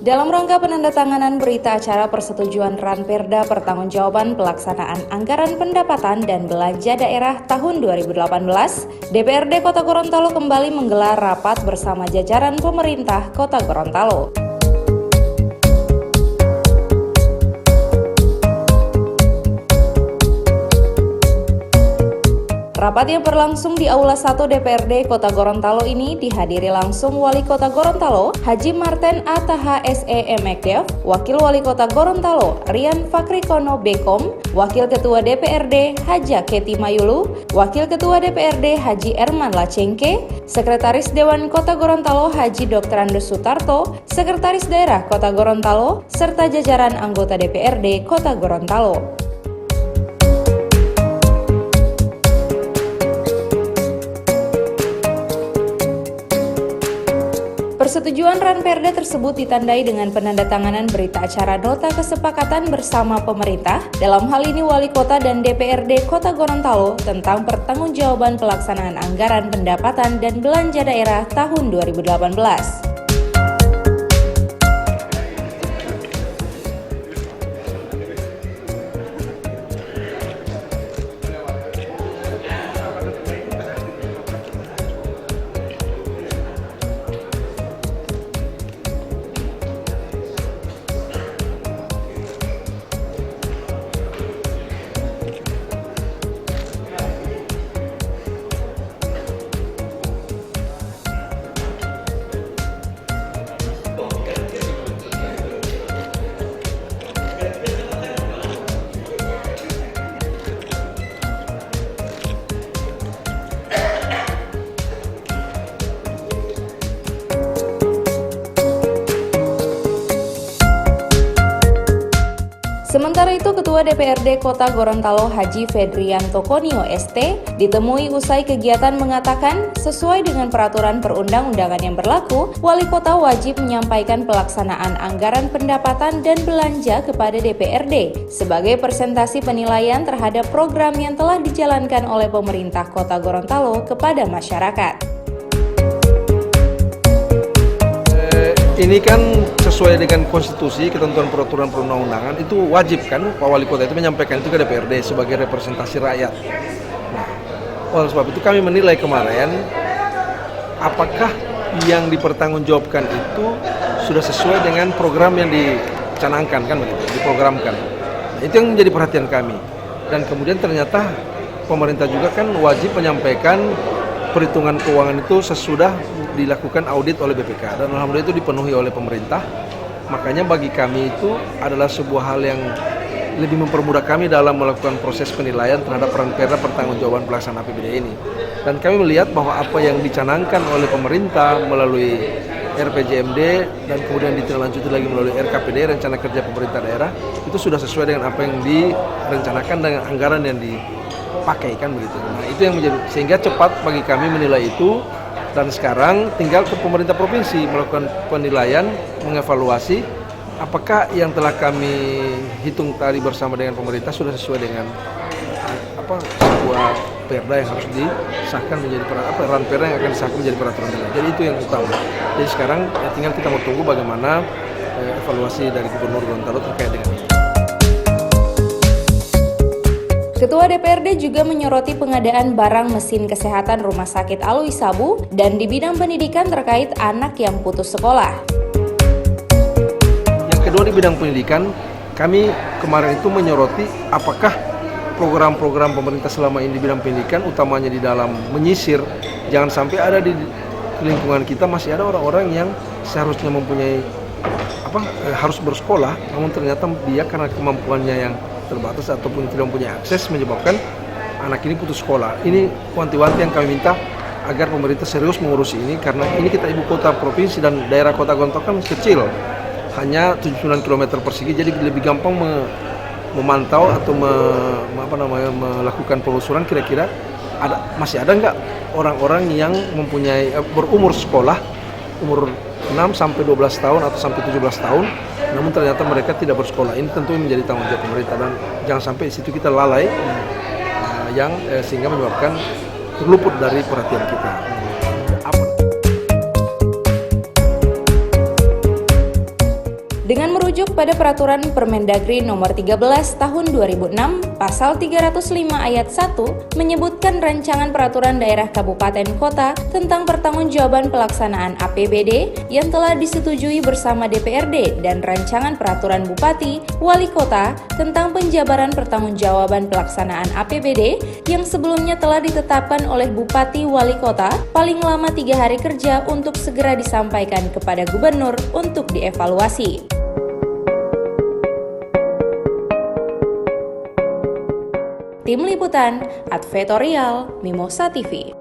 Dalam rangka penandatanganan berita acara persetujuan Ranperda Pertanggungjawaban Pelaksanaan Anggaran Pendapatan dan Belanja Daerah tahun 2018, DPRD Kota Gorontalo kembali menggelar rapat bersama jajaran pemerintah Kota Gorontalo. Rapat yang berlangsung di Aula 1 DPRD Kota Gorontalo ini dihadiri langsung Wali Kota Gorontalo, Haji Marten Ataha SEMekdev, Wakil Wali Kota Gorontalo, Rian Fakrikono Bekom, Wakil Ketua DPRD, Haja Keti Mayulu, Wakil Ketua DPRD, Haji Erman Lacengke, Sekretaris Dewan Kota Gorontalo, Haji Dr. Andus Sutarto, Sekretaris Daerah Kota Gorontalo, serta jajaran anggota DPRD Kota Gorontalo. Persetujuan Ranperda tersebut ditandai dengan penandatanganan berita acara nota kesepakatan bersama pemerintah, dalam hal ini Wali Kota dan DPRD Kota Gorontalo tentang pertanggungjawaban pelaksanaan anggaran pendapatan dan belanja daerah tahun 2018. Sementara itu, Ketua DPRD Kota Gorontalo Haji Fedrianto Konio ST ditemui usai kegiatan mengatakan sesuai dengan peraturan perundang-undangan yang berlaku, Wali Kota wajib menyampaikan pelaksanaan anggaran pendapatan dan belanja kepada DPRD sebagai presentasi penilaian terhadap program yang telah dijalankan oleh pemerintah Kota Gorontalo kepada masyarakat. Ini kan sesuai dengan konstitusi, ketentuan peraturan perundang-undangan, itu wajib kan Pak Wali Kota itu menyampaikan itu ke DPRD sebagai representasi rakyat. Nah, oleh sebab itu kami menilai kemarin apakah yang dipertanggungjawabkan itu sudah sesuai dengan program yang dicanangkan kan begitu, diprogramkan. Nah, itu yang menjadi perhatian kami. Dan kemudian ternyata pemerintah juga kan wajib menyampaikan perhitungan keuangan itu sesudah dilakukan audit oleh BPK, dan alhamdulillah itu dipenuhi oleh pemerintah. Makanya bagi kami itu adalah sebuah hal yang lebih mempermudah kami dalam melakukan proses penilaian terhadap Ranperda Pertanggungjawaban Pelaksanaan APBD ini. Dan kami melihat bahwa apa yang dicanangkan oleh pemerintah melalui RPJMD dan kemudian ditindaklanjuti lagi melalui RKPD, Rencana Kerja Pemerintah Daerah, itu sudah sesuai dengan apa yang direncanakan dengan anggaran yang dipakai kan begitu. Nah, itu yang menjadi sehingga cepat bagi kami menilai itu. Dan sekarang tinggal ke pemerintah provinsi melakukan penilaian, mengevaluasi apakah yang telah kami hitung tadi bersama dengan pemerintah sudah sesuai dengan sebuah perda yang harus disahkan menjadi Ranperda yang akan disahkan menjadi peraturan daerah. Jadi itu yang utama. Jadi sekarang ya tinggal kita mau tunggu bagaimana evaluasi dari Gubernur Gorontalo terkait dengan ini. Ketua DPRD juga menyoroti pengadaan barang mesin kesehatan Rumah Sakit Alwi Sabu dan di bidang pendidikan terkait anak yang putus sekolah. Yang kedua di bidang pendidikan, kami kemarin itu menyoroti apakah program-program pemerintah selama ini di bidang pendidikan, utamanya di dalam menyisir, jangan sampai ada di lingkungan kita masih ada orang-orang yang seharusnya mempunyai harus bersekolah, namun ternyata dia karena kemampuannya yang terbatas ataupun tidak mempunyai akses menyebabkan anak ini putus sekolah. Ini wanti-wanti yang kami minta agar pemerintah serius mengurusi ini, karena ini kita ibu kota provinsi dan daerah Kota Gorontalo kan kecil, hanya 79 km persegi, jadi lebih gampang memantau atau melakukan penelusuran kira-kira masih ada nggak orang-orang yang mempunyai berumur sekolah umur 6 sampai 12 tahun atau sampai 17 tahun, namun ternyata mereka tidak bersekolah. Ini tentu menjadi tanggung jawab pemerintah, dan jangan sampai di situ kita lalai sehingga menyebabkan terluput dari perhatian kita. pada Peraturan Permendagri Nomor 13 Tahun 2006, Pasal 305 Ayat 1 menyebutkan rancangan peraturan daerah kabupaten kota tentang pertanggungjawaban pelaksanaan APBD yang telah disetujui bersama DPRD dan rancangan peraturan bupati, wali kota tentang penjabaran pertanggungjawaban pelaksanaan APBD yang sebelumnya telah ditetapkan oleh bupati wali kota paling lama 3 hari kerja untuk segera disampaikan kepada gubernur untuk dievaluasi. Tim Liputan, Advertorial, Mimosa TV.